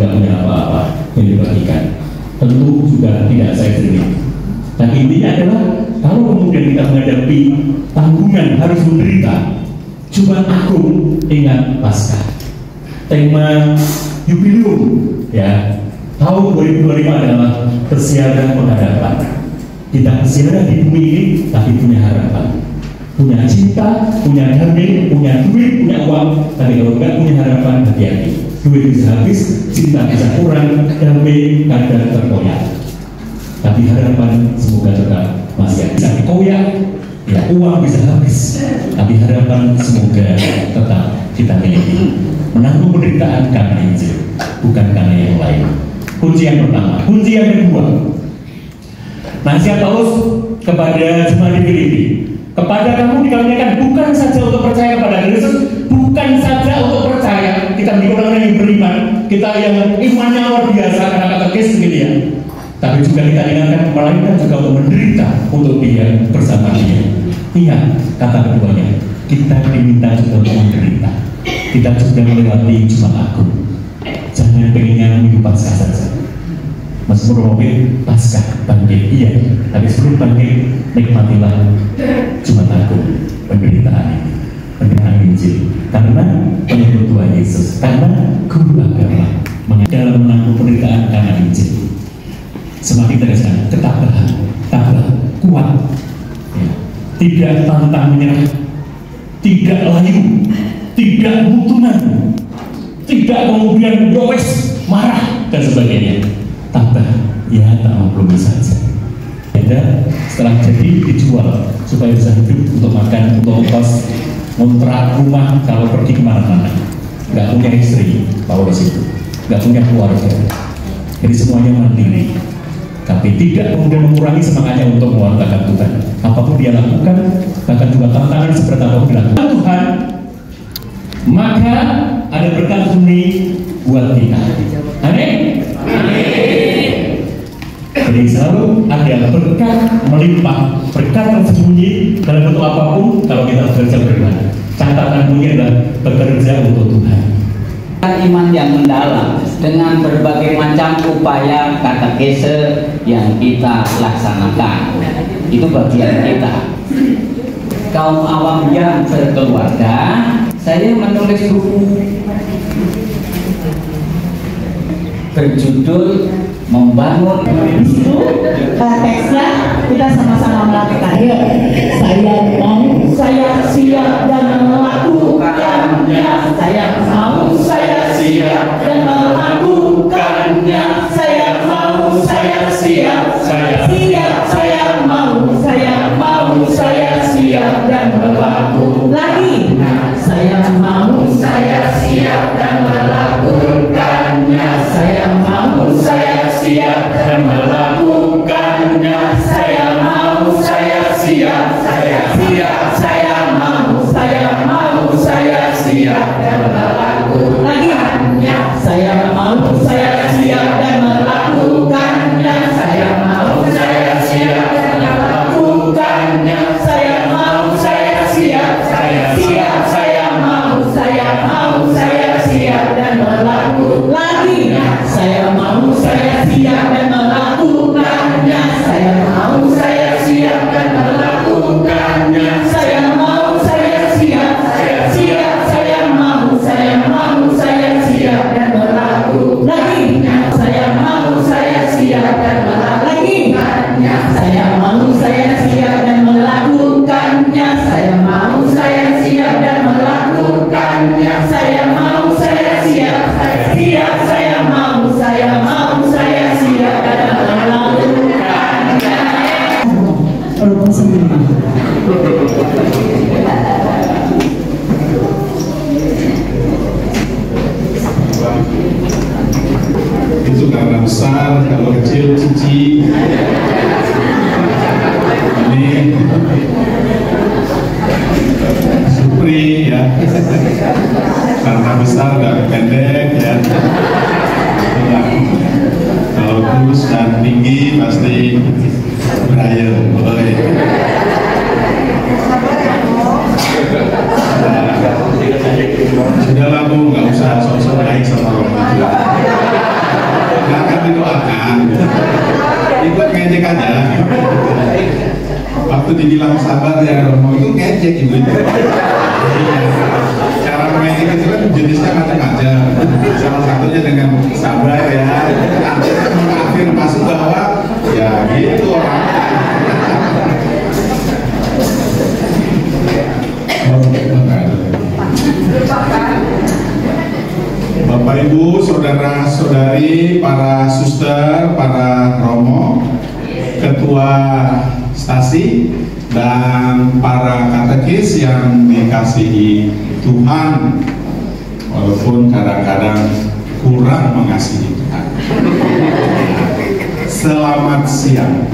nggak punya apa-apa yang dibagikan. Tentu juga tidak saya sendiri. Tapi intinya adalah kalau kemudian kita menghadapi tanggungan harus menderita, Jumat Agung ingat Paskah. Tema jubileum ya tahun 2025 adalah persiapan penghadapan. Kita bersiaran di bumi ini tapi punya harapan, punya cinta, punya damai, punya duit, punya uang. Tapi kalau nggak punya harapan, hati-hati. Duit bisa habis, cinta bisa kurang, damai kadang terkoyak. Tapi harapan semoga tetap masih bisa dikoyak. Ya, uang bisa habis, tapi harapan semoga tetap kita miliki. Menanggung penderitaan karena Injil, bukan karena yang lain. Kunci yang pertama. Kunci yang kedua, nasihat Paulus kepada jemaat di Filipi. Kepada kamu dikaruniakan bukan saja untuk percaya kepada Kristus, bukan saja untuk percaya kita menjadi orang yang beriman, kita yang imannya luar biasa karena katekis begitu ya. Tapi juga kita ingatkan melainkan juga untuk menderita untuk Dia bersama Dia. Ingat kata keduanya, kita diminta juga untuk menderita. Kita juga melewati Jumat Agung. Jangan pengennya minggu Paskah saja. Meskipun mungkin Paskah bangkit, iya. Tapi sebelum bangkit, nikmatilah Jumat Agung, penderitaan ini, penderitaan Injil. Karena pengikut Tuhan Yesus, karena guru agama dalam menanggung penderitaan karena Injil. Semakin terasa ketabahan, tabah, kuat, ya. Tidak pantang menyerah, tidak layu, tidak mutunan, tidak kemudian yowes, marah dan sebagainya. Tabah, ya tak maklumi saja. Ada setelah jadi dijual supaya bisa hidup untuk makan, untuk ongkos, ngontrak rumah kalau pergi kemana-mana. Nggak punya istri, Paulus itu, nggak punya keluarga. Jadi semuanya mandiri. Tapi tidak kemudian mengurangi semangatnya untuk mewartakan Tuhan. Apapun dia lakukan, bahkan juga tantangan seperti apapun dilakukan Tuhan, murni buat kita. Amin. Jadi selalu ada berkat melimpah, berkat tersembunyi dalam bentuk apapun kalau kita bekerja beriman. Catatan bunyi adalah bekerja untuk Tuhan. Iman yang mendalam dengan berbagai macam upaya katekese yang kita laksanakan, itu bagian kita. Kaum awam yang berkeluarga, saya menulis buku berjudul Membangun. Di situ teksnya kita sama-sama melakukan. Saya mau, saya siap dan melakukannya. Saya mau, saya siap dan melakukannya. Saya mau, saya siap, saya siap, saya mau, saya siap dan melakukan. Lagi, saya mau, saya siap dan melakukannya. Saya mau, saya siap dan melakukannya. Saya mau, saya siap, saya siap, saya mau, saya siap dan melakukannya. Saya mau, saya siap dan melakukannya. Saya mau, saya siap dan melakukannya. Saya mau, saya siap, saya siap, saya mau, saya siap dan melakukannya. Lagi, saya mau, saya siap dan melakukannya. Saya mau, saya siap dan melakukannya. Saya mau, saya siap, saya mau, saya siap dan melakukannya. Lagi, saya mau, saya siap dan melakukannya. Saya mau, saya siap dan melakukannya. Saya mau, saya siap dan melakukannya. Saya mau, saya siap, saya mau, saya siap dan melakukannya. Itu karena besar, kalau kecil cici. Ini Supri ya. Karena besar dan pendek ya. Nah, kalau kurus dan tinggi pasti Brian. Sudahlah Bu, nggak usah sok-sok baik sama Romo juga. Nggak akan didoakan. Ikut ngejek aja. Waktu dibilang sabar ya Romo itu ngejek ibu itu. Cara ngejek itu kan jenisnya macam-macam. Salah satunya dengan sabar ya. Mengafirmasi bahwa ya gitu orang. Bapak Ibu, saudara-saudari, para suster, para romo, ketua stasi, dan para katekis yang dikasihi Tuhan, walaupun kadang-kadang kurang mengasihi Tuhan. Selamat siang.